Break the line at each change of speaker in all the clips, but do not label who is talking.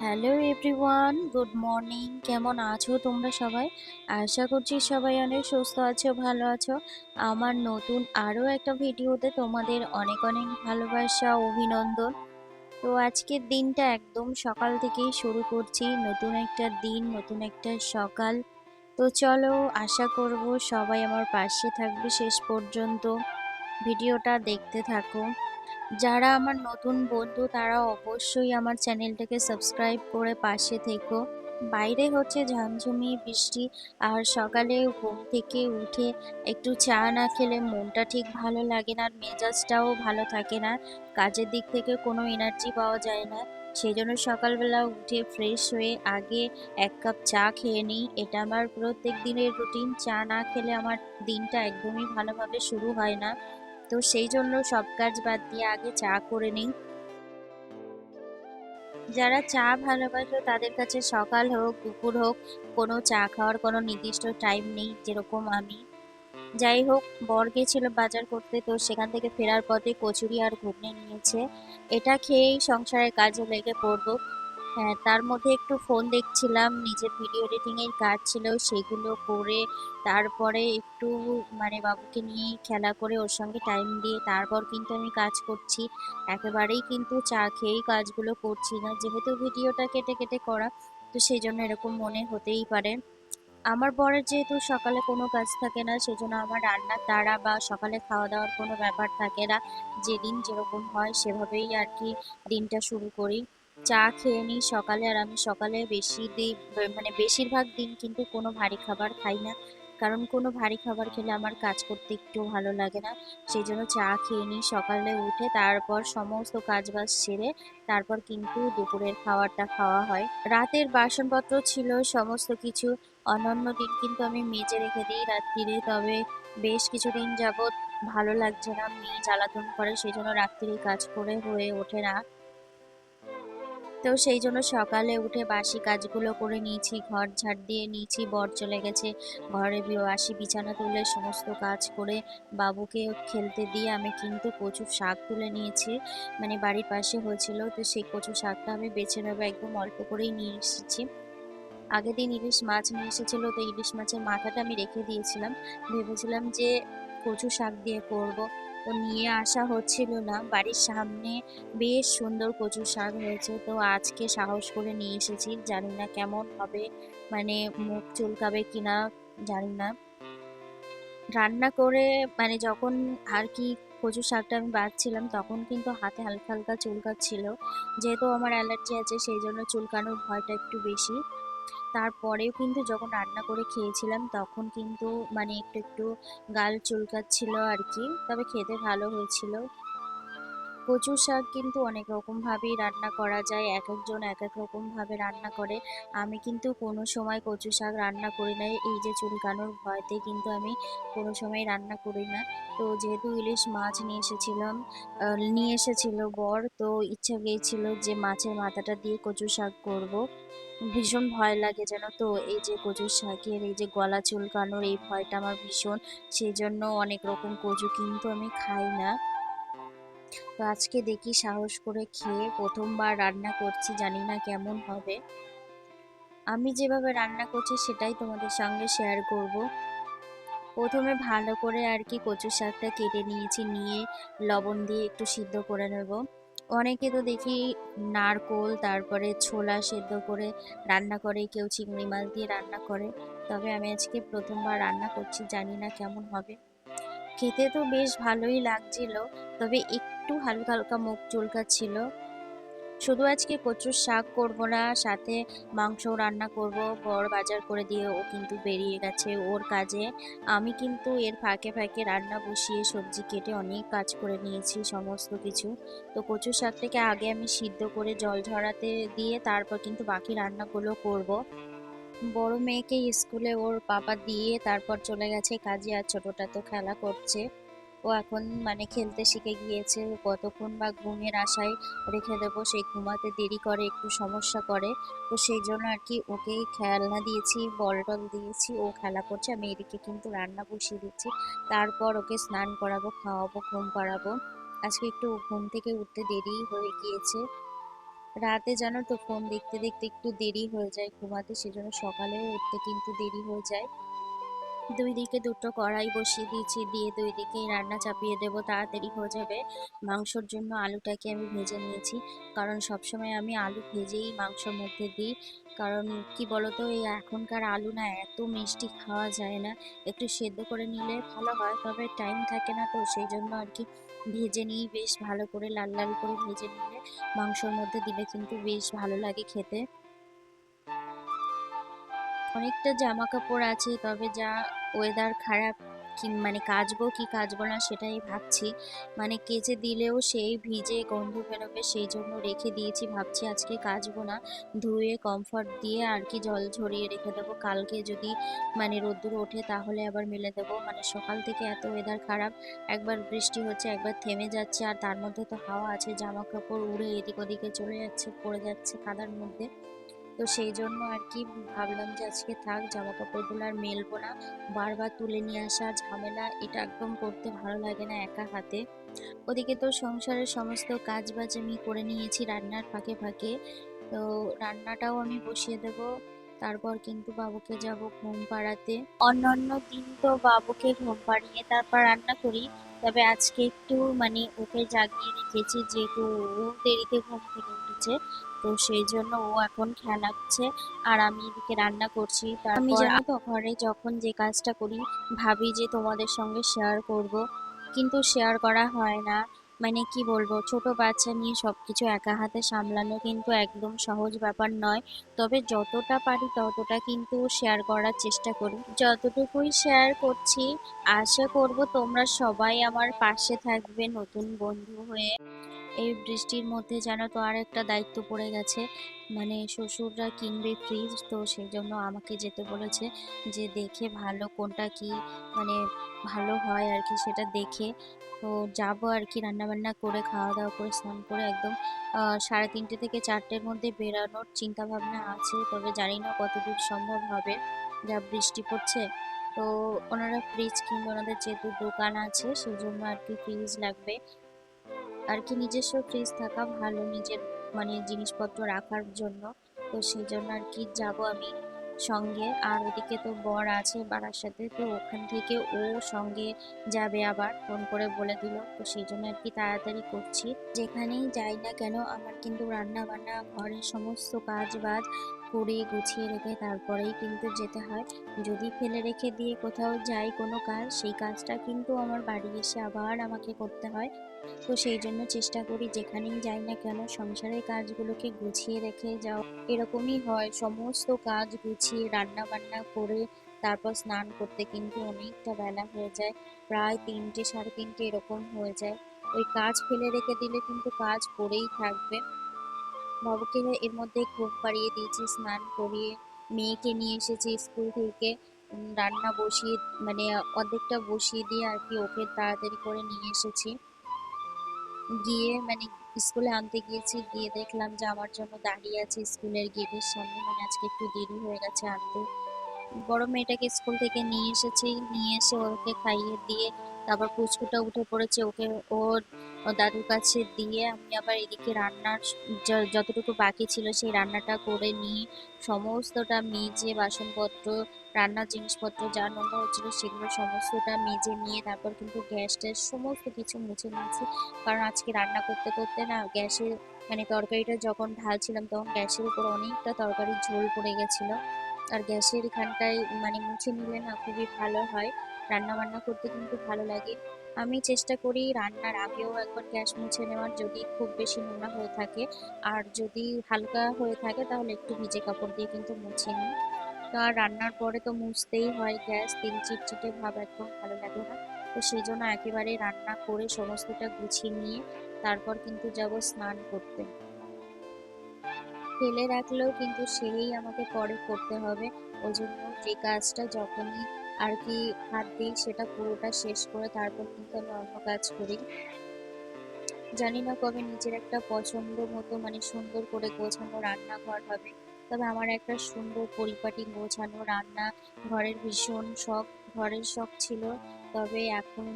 Hello everyone, good morning. কেমন আছো তোমরা সবাই? আশা করছি সবাই অনেক সুস্থ আছো, ভালো আছো। আমার নতুন আরও একটা ভিডিওতে তোমাদের অনেক অনেক ভালোবাসা, অভিনন্দন। তো আজকের দিনটা একদম সকাল থেকেই শুরু করছি, নতুন একটা দিন, নতুন একটা সকাল। তো চলো, আশা করব সবাই আমার পাশে থাকবে শেষ পর্যন্ত, ভিডিওটা দেখতে থাকো। যারা আমার নতুন বন্ধু তারা অবশ্যই আমার চ্যানেলটাকে সাবস্ক্রাইব করে পাশে থেকো। বাইরে হচ্ছে ঝমঝমি বৃষ্টি, আর সকালে ঘুম থেকে উঠে একটু চা না খেলে মনটা ঠিক ভালো লাগে না, আর মেজাজটাও ভালো থাকে না। কাজের দিক থেকে কোনো এনার্জি পাওয়া যায় না। সেই জন্য সকালবেলা উঠে ফ্রেশ হয়ে আগে এক কাপ চা খেয়ে নিই। এটা আমার প্রত্যেক দিনের রুটিন। চা না খেলে আমার দিনটা একদমই ভালোভাবে শুরু হয় না। তো সেই জন্য সব কাজ বাদ দিয়ে আগে চা করে নিই। যারা চা ভালোবাসে তাদের কাছে সকাল হোক দুপুর হোক, কোনো চা খাওয়ার কোনো নির্দিষ্ট টাইম নেই, যেরকম আমি। যাই হোক, বর গেছিল বাজার করতে, তো সেখান থেকে ফেরার পথে কচুরি আর ঘুগনি নিয়েছে। এটা খেয়েই সংসারের কাজে লেগে পড়বো। হ্যাঁ, তার মধ্যে একটু ফোন দেখছিলাম, নিজের ভিডিও এডিটিং এর কাজ ছিল সেগুলো করে, তারপরে একটু বাবুকে নিয়ে খেলা করে ওর সঙ্গে টাইম দিয়ে তারপর কিন্তু আমি কাজ করছি। একেবারেই কিন্তু চা খেয়েই কাজগুলো করছি না, যেহেতু ভিডিওটা কেটে কেটে করা, তো সেই জন্য এরকম মনে হতেই পারে। আমার বরের যেহেতু সকালে কোনো কাজ থাকে না, সেজন্য আমার রান্নার তাড়া বা সকালে খাওয়া দাওয়ার কোনো ব্যাপার থাকে না। যেদিন যেরকম হয় সেভাবেই আর কি দিনটা শুরু করি। চা খেয়ে নিই সকালে, আর আমি সকালে বেশি দিন বেশিরভাগ দিন কিন্তু কোনো ভারী খাবার খাই না, কারণ কোনো ভারী খাবার খেলে আমার কাজ করতে একটু ভালো লাগে না। সেই জন্য চা খেয়ে নিই সকালে উঠে, তারপর সমস্ত কাজ বাজ সেরে তারপর কিন্তু দুপুরের খাবারটা খাওয়া হয়। রাতের বাসনপত্র ছিল সমস্ত কিছু, অন্যান্য দিন কিন্তু আমি মেজে রেখে দিই রাত্রিরে। তবে বেশ কিছুদিন যাবৎ ভালো লাগছে না, মেয়ে জ্বালাতন করে, সেই জন্য রাত্রিরে কাজ করে হয়ে ওঠে না। তো সেই জন্য সকালে উঠে বাসি কাজগুলো করে নিয়েছি, ঘর ঝাড় দিয়ে নিয়েছি, বর চলে গেছে ঘরে, বাসি বিছানা তুলে সমস্ত কাজ করে বাবুকে খেলতে দিয়ে আমি কিন্তু কচুর শাক তুলে নিয়েছি। বাড়ির পাশে হয়েছিল, তো সেই কচু শাকটা আমি বেছে নেবো, একদম অল্প করেই নিয়ে এসেছি। আগের দিন ইলিশ মাছ নিয়ে এসেছিল, তো ইলিশ মাছের মাথাটা আমি রেখে দিয়েছিলাম, ভেবেছিলাম যে কচু শাক দিয়ে করব। তো নিয়ে আসা হচ্ছিল না, বাড়ির সামনে বেশ সুন্দর কচু শাক হয়েছে, তো আজকে সাহস করে নিয়ে এসেছি। জানি না কেমন হবে, মুখ চুলকাবে কিনা জানি না। রান্না করে যখন আর কি কচু শাকটা আমি বাছছিলাম, তখন কিন্তু হাতে হালকা হালকা চুলকাচ্ছিল। যেহেতু আমার অ্যালার্জি আছে, সেই জন্য চুলকানোর ভয়টা একটু বেশি। তারপরেও কিন্তু যখন রান্না করে খেয়েছিলাম তখন কিন্তু একটু একটু গাল চুলকাচ্ছিল আর কি, তবে খেতে ভালো হয়েছিল। কচু শাক কিন্তু অনেক রকম ভাবেই রান্না করা যায়, এক একজন এক এক রকম ভাবে রান্না করে। আমি কিন্তু কোনো সময় কচু শাক রান্না করি না, এই যে চুলকানোর ভয়তে কিন্তু আমি কোনো সময় রান্না করি না। তো যেহেতু ইলিশ মাছ নিয়ে এসেছিল বর, তো ইচ্ছা গিয়েছিল যে মাছের মাথাটা দিয়ে কচু শাক করব। ভীষণ ভয় লাগে যেন, তো এই যে কচু শাকের এই যে গলা চুলকানোর এই ভয়টা আমার ভীষণ, সেই জন্য অনেক রকম কচু কিন্তু আমি খাই না। তো আজকে দেখি সাহস করে খেয়ে প্রথমবার রান্না করছি, জানি না কেমন হবে। আমি যেভাবে রান্না করছি সেটাই তোমাদের সঙ্গে শেয়ার করব। প্রথমে ভালো করে আর কি কচু শাকটা কেটে নিয়েছি, নিয়ে লবণ দিয়ে একটু সিদ্ধ করে নেব। অনেকে তো দেখি নারকোল তারপরে ছোলা সেদ্ধ করে রান্না করে, কেউ চিংড়ি মাছ দিয়ে রান্না করে, তবে আমি আজকে প্রথমবার রান্না করছি, জানি না কেমন হবে। খেতে তো বেশ ভালোই লাগছিল, তবে একটু হালকা হালকা মুখ চুলকাচ্ছিল। শুধু আজকে কচুর শাক করব না, সাথে মাংস রান্না করব। বর বাজার করে দিয়ে ও কিন্তু বেরিয়ে গেছে ওর কাজে। আমি কিন্তু এর ফাঁকে ফাঁকে রান্না বসিয়ে সবজি কেটে অনেক কাজ করে নিয়েছি সমস্ত কিছু। তো কচুর শাকটাকে আগে আমি সিদ্ধ করে জল ঝরাতে দিয়ে তারপর কিন্তু বাকি রান্নাগুলো করব। বড় মেয়েকে স্কুলে ওর বাবা দিয়ে তারপর চলে গেছে কাজে, আর ছোটটা তো খেলা করছে। ও এখন খেলতে শিখে গিয়েছে, ও কতক্ষণ বা ঘুমের আশায় রেখে দেবো, সেই ঘুমাতে দেরি করে, একটু সমস্যা করে। তো সেই জন্য আর কি ওকে খেলনা দিয়েছি, বল টল দিয়েছি, ও খেলা করছে, আমি এদিকে কিন্তু রান্না বসিয়ে দিচ্ছি। তারপর ওকে স্নান করাবো, খাওয়াবো, ঘুম পাড়াবো। আজকে একটু ঘুম থেকে উঠতে দেরি হয়ে গিয়েছে। রাতে জানো তো ফোন দেখতে দেখতে একটু দেরি হয়ে যায় ঘুমাতে, সেজন্য সকালেও উঠতে কিন্তু দেরি হয়ে যায়। দুই দিকে দুটো কড়াই বসিয়ে দিয়েছি, দিয়ে দুই দিকেই রান্না চাপিয়ে দেবো, তাড়াতাড়ি হয়ে যাবে। মাংসর জন্য আলুটাকে আমি ভেজে নিয়েছি, কারণ সবসময় আমি আলু ভেজেই মাংসর মধ্যে দিই। কারণ কি বলতো, এই এখনকার আলু না এত মিষ্টি খাওয়া যায় না, একটু সেদ্ধ করে নিলে ভালো হয়, তবে টাইম থাকে না, তো সেই জন্য আর কি ভেজে নিই বেশ ভালো করে, লাল লাল করে ভেজে নিলে মাংসর মধ্যে দিলে কিন্তু বেশ ভালো লাগে খেতে। অনেকটা জামা কাপড় আছে, তবে যা ওয়েদার খারাপ, কি মানে কাচবো কি কাচবো না সেটাই ভাবছি। মানে কেচে দিলেও সেই ভিজে গন্ধ বেরোবে, সেই জন্য রেখে দিয়েছি, ভাবছি আজকে কাচবো না, ধুয়ে কমফর্ট দিয়ে আর কি জল ঝরিয়ে রেখে দেবো, কালকে যদি মানে রোদ্দুর ওঠে তাহলে আবার মেলে দেবো। মানে সকাল থেকে এত ওয়েদার খারাপ, একবার বৃষ্টি হচ্ছে একবার থেমে যাচ্ছে, আর তার মধ্যে তো হাওয়া আছে, জামা কাপড় উড়ে এদিক ওদিকে চলে যাচ্ছে, পড়ে যাচ্ছে কাদার মধ্যে। তো সেই জন্য আর কি ভাবলাম যে আজকে থাক, জামা কাপড়গুলো আর মেলবো না, বারবার তুলে নিয়ে আসা ঝামেলা, এটা একদম করতে ভালো লাগে না একা হাতে। ওদিকে তো সংসারের সমস্ত কাজ বাজ আমি করে নিয়েছি রান্নার ফাঁকে ফাঁকে, তো রান্নাটাও আমি বসিয়ে দেব। তারপর কিন্তু বাবুকে যাব ঘুম পাড়াতে। অন্যান্য দিন তো বাবুকে ঘুম পাড়িয়ে তারপর রান্না করি, তবে আজকে একটু মানে ওকে জাগিয়ে রেখেছি, যেহেতু ও দেরিতে ঘুম থেকে উঠেছে, তো সেই জন্য ও এখন খেলাচ্ছে আর আমি এদিকে রান্না করছি। আমি
তারপর
জানো তো ঘরে যখন যে কাজটা করি ভাবি যে তোমাদের সঙ্গে শেয়ার করব, কিন্তু শেয়ার করা হয় না। মানে কি বলবো, ছোট বাচ্চা নিয়ে সবকিছু একা হাতে সামলানো কিন্তু একদম সহজ ব্যাপার নয়, তবে যতটা পারি ততটা কিন্তু শেয়ার করার চেষ্টা করি, যতটুকুই শেয়ার করছি। আশা করব তোমরা সবাই আমার পাশে থাকবে নতুন বন্ধু হয়ে। এই বৃষ্টির মধ্যে জানো তো আর একটা দায়িত্ব পড়ে গেছে, মানে শ্বশুররা কিনবে ফ্রিজ, তো সেই জন্য আমাকে যেতে বলেছে, যে দেখে ভালো কোনটা কি মানে ভালো হয় আর কি সেটা দেখে। তো যাবো আর কি, রান্না বান্না করে খাওয়া দাওয়া করে স্নান করে একদম 3:30 থেকে 4টের মধ্যে বেরানোর চিন্তা ভাবনা আছে, তবে জানি না কতদূর সম্ভব হবে, যা বৃষ্টি পড়ছে। তো ওনারা ফ্রিজ কিনবে, ওনাদের যেহেতু দোকান আছে সেই জন্য আর কি ফ্রিজ লাগবে আর কি, নিজস্ব ফ্রিজ থাকা ভালো নিজের মানে জিনিসপত্র রাখার জন্য। তো সেই জন্য আর কি যাব আমি সঙ্গে, আর ওদিকে তো বর আছে বাড়ার সাথে, তো ওখান থেকে ও সঙ্গে যাবে, আবার ফোন করে বলে দিল, তো সেই জন্য আর কি তাড়াতাড়ি করছি। যেখানেই যাই না কেন আমার কিন্তু রান্না বান্না ঘরের সমস্ত কাজ বাজ করে গুছিয়ে রেখে তারপরেই কিন্তু যেতে হয়। যদি ফেলে রেখে দিয়ে কোথাও যাই কোনো কাজ, সেই কাজটা কিন্তু আমার বাড়ি এসে আবার আমাকে করতে হয়। তো সেই জন্য চেষ্টা করি যেখানেই যাই না কেন সংসারের কাজগুলোকে গুছিয়ে রেখে যাও। এরকমই হয়, সমস্ত কাজ গুছিয়ে রান্না বান্না করে তারপর স্নান করতে কিন্তু অনেকটা বেলা হয়ে যায়, প্রায় 3টে 3:30 এরকম হয়ে যায়। ওই কাজ ফেলে রেখে দিলে কিন্তু কাজ পড়েই থাকবে। বাবুকে এর মধ্যে ঘুম পাড়িয়ে দিয়েছি, স্নান করিয়ে মেয়েকে নিয়ে এসেছি স্কুল থেকে। রান্না বসিয়ে মানে অর্ধেকটা বসিয়ে দিয়ে আর কি ওকে তাড়াতাড়ি করে নিয়ে এসেছি, গিয়ে মানে স্কুলে আনতে গিয়েছি, গিয়ে দেখলাম যে আমার জন্য দাঁড়িয়ে আছে স্কুলের গেটের সামনে, মানে আজকে একটু দেরি হয়ে গেছে আনতে। বড় মেয়েটাকে স্কুল থেকে নিয়ে এসেছি, নিয়ে এসে ওকে খাইয়ে দিয়ে তারপর পুচকুটা উঠে পড়েছে, ওকে ওর ওর দাদুর কাছে দিয়ে আমি আবার এদিকে রান্নার যতটুকু বাকি ছিল সেই রান্নাটা করে নিয়ে সমস্তটা মেজে বাসনপত্র রান্নার জিনিসপত্র যা নোংরা হচ্ছিল সেগুলো সমস্তটা মেজে নিয়ে তারপর কিন্তু গ্যাস ট্যাস সমস্ত কিছু মুছে নিয়েছি। কারণ আজকে রান্না করতে করতে না গ্যাসের মানে তরকারিটা যখন ঢালছিলাম তখন গ্যাসের উপর অনেকটা তরকারির ঝোল পড়ে গেছিল, আর গ্যাসের এখানটায় মানে মুছে নিলে না খুবই ভালো হয়, রান্না বান্না করতে কিন্তু ভালো লাগে। আমি চেষ্টা করি রান্নার আগেও একবার গ্যাস মুছে নেওয়ার, যদি খুব বেশি নোংরা হয়ে থাকে, আর যদি হালকা হয়ে থাকে তাহলে একটু ভিজে কাপড় দিয়ে কিন্তু মুছে নিই। তো আর রান্নার পরে তো মুছতেই হয় গ্যাস, তেল চিটচিটে ভাব একদম ভালো লাগে না। তো সেই জন্য একেবারে রান্না করে সমস্তটা গুছিয়ে নিয়ে তারপর কিন্তু যাব স্নান করতে। ফেলে রাখলেও কিন্তু সেই আমাকে পরে করতে হবে, ওই জন্য যে কাজটা যখনই আর কি হাত দিই সেটা পুরোটা শেষ করে তারপর কিন্তু আমি অন্য কাজ করি। জানি না কবে নিজের একটা পছন্দ মতো মানে সুন্দর করে গোছানো রান্নাঘর হবে, তবে আমার একটা সুন্দর পরিপাটি গোছানো রান্না ঘরের ভীষণ শখ, ঘরের শখ ছিল, তবে এখন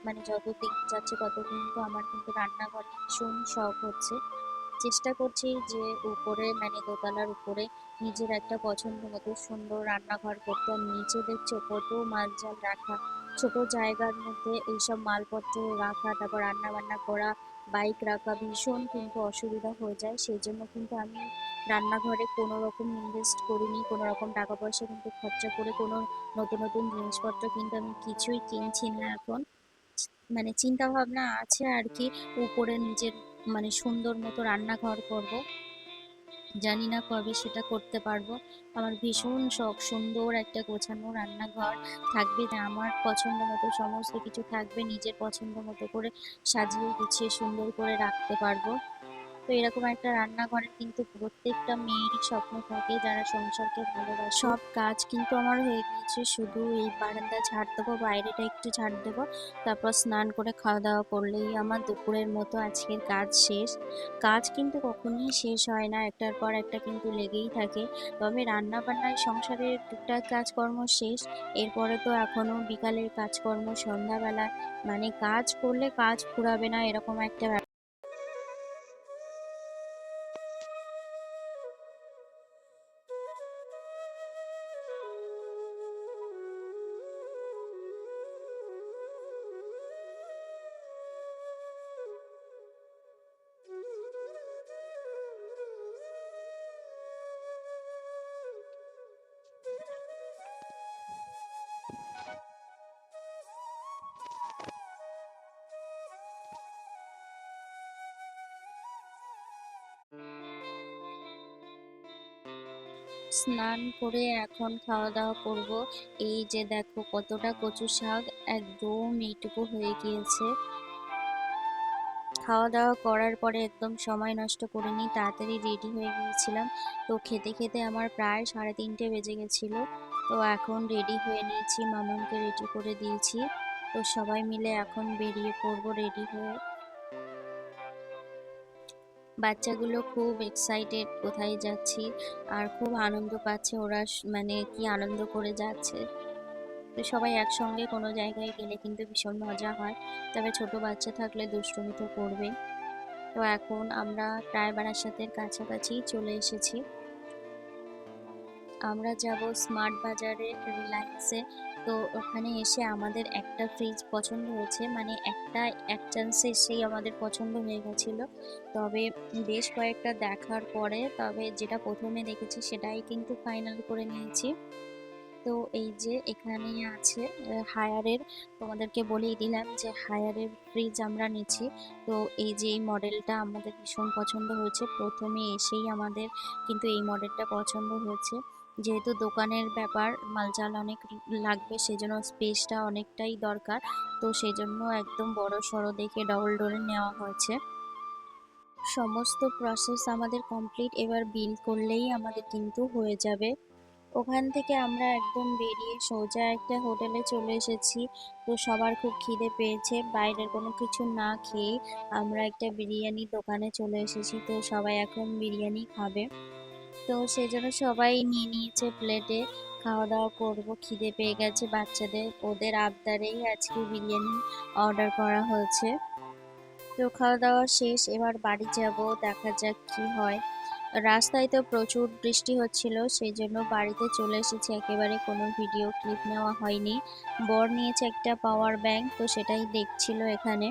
মানে যত দিন যাচ্ছে তত কিন্তু আমার কিন্তু রান্নাঘরে ভীষণ শখ হচ্ছে। চেষ্টা করছি যে উপরে মানে দোতলার উপরে নিজের একটা পছন্দ মতো সুন্দর রান্নাঘর করতে। আর নিচে দেখছো কত মালজাল রাখা, ছোট জায়গার মধ্যে এইসব মালপত্র রাখা, তারপর রান্না বান্না করা, বাইক রাখা ভীষণ কিন্তু অসুবিধা হয়ে যায়। সেই জন্য কিন্তু আমি রান্নাঘরে কোনো রকম ইনভেস্ট করিনি, কোনো রকম টাকা পয়সা কিন্তু খরচা করে কোনো নতুন নতুন জিনিসপত্র কিন্তু আমি কিছুই কিনছি না এখন। মানে চিন্তা ভাবনা আছে আর কি, উপরে নিজের মানে সুন্দর মতো রান্নাঘর করব। জানি না কবে সেটা করতে পারবো। আমার ভীষণ শখ সুন্দর একটা গোছানো রান্নাঘর থাকবে, আমার পছন্দ মতো সমস্ত কিছু থাকবে, নিজের পছন্দ মতো করে সাজিয়ে গুছিয়ে সুন্দর করে রাখতে পারবো। তো এরকম একটা রান্নাঘরের কিন্তু প্রত্যেকটা মেয়েরই স্বপ্ন থাকে যারা সংসারকে ভালোবাসে। সব কাজ কিন্তু আমার হয়ে গিয়েছে, শুধু এই বারান্দা ঝাড় দেবো, বাইরেটা একটু ঝাড় দেবো, তারপর স্নান করে খাওয়া দাওয়া করলেই আমার দুপুরের মতো আজকের কাজ শেষ। কাজ কিন্তু কখনোই শেষ হয় না, একটার পর একটা কিন্তু লেগেই থাকে। তবে রান্না বান্নায় সংসারের টুকটাক কাজকর্ম শেষ, এরপরে তো এখনো বিকালের কাজকর্ম, সন্ধ্যাবেলা মানে কাজ করলে কাজ ফুরাবে না এরকম একটা স্নান করে এখন খাওয়া দাওয়া করব। এই যে দেখো কতটা কচু শাক, একদম এইটুকু হয়ে গিয়েছে। খাওয়া দাওয়া করার পরে একদম সময় নষ্ট করিনি, তাড়াতাড়ি রেডি হয়ে গিয়েছিলাম। তো খেতে খেতে আমার প্রায় 3:30 বেজে গেছিল। তো এখন রেডি হয়ে নিয়েছি, মামাকে রেডি করে দিয়েছি। তো সবাই মিলে এখন বেরিয়ে পড়বো রেডি হয়ে। বাচ্চাগুলো খুব এক্সাইটেড কোথায় যাচ্ছি, আর খুব আনন্দ পাচ্ছে ওরা, মানে কি আনন্দ করে যাচ্ছে। তো সবাই একসঙ্গে কোনো জায়গায় গেলে কিন্তু ভীষণ মজা হয়, তবে ছোট বাচ্চা থাকলে দুষ্টুমি তো করবে। তো এখন আমরা প্রায় বারাসাতের কাছাকাছি চলে এসেছি। আমরা যাব স্মার্ট বাজারে, রিলায়েন্সে। তো ওখানে এসে আমাদের একটা ফ্রিজ পছন্দ হয়েছে, মানে একটা এক চান্সে এসেই আমাদের পছন্দ হয়ে গেছিলো। তবে বেশ কয়েকটা দেখার পরে তবে যেটা প্রথমে দেখেছি সেটাই কিন্তু ফাইনাল করে নিয়েছি। তো এই যে এখানেই আছে হায়ারের, তোমাদেরকে বলেই দিলাম যে হায়ারের ফ্রিজ আমরা নিচ্ছি। তো এই যে এই মডেলটা আমাদের ভীষণ পছন্দ হয়েছে, প্রথমে এসেই আমাদের কিন্তু এই মডেলটা পছন্দ হয়েছে। যেহেতু দোকানের ব্যাপার, মালজাল অনেক লাগবে, সেজন্য স্পেসটা অনেকটাই দরকার। তো সেজন্য একদম বড় সড়ো দেখে ডবল ডোরের নেওয়া হয়েছে। সমস্ত প্রসেস আমাদের কমপ্লিট, এবার বিল করলেই আমাদের কিন্তু হয়ে যাবে। ওখান থেকে আমরা একদম বেরিয়ে সোজা একটা হোটেলে চলে এসেছি। তো সবার খুব খিদে পেয়েছে, বাইরের কোনো কিছু না খেয়ে আমরা একটা বিরিয়ানি দোকানে চলে এসেছি। তো সবাই এখন বিরিয়ানি খাবে, তো সেই জন্য সবাই নিয়ে নিয়েছে প্লেটে। খাওয়া দাওয়া করবো, খিদে পেয়ে গেছে বাচ্চাদের, ওদের আবদারেই আজকে বিরিয়ানি অর্ডার করা হয়েছে। তো খাওয়া দাওয়া শেষ, এবার বাড়ি যাব, দেখা যাক কি হয়। রাস্তায় তো প্রচুর বৃষ্টি হচ্ছিল, সেই জন্য বাড়িতে চলে এসেছি একেবারে, কোনো ভিডিও ক্লিপ নেওয়া হয়নি। বর নিয়েছে একটা পাওয়ার ব্যাংক, তো সেটাই দেখছিল এখানে।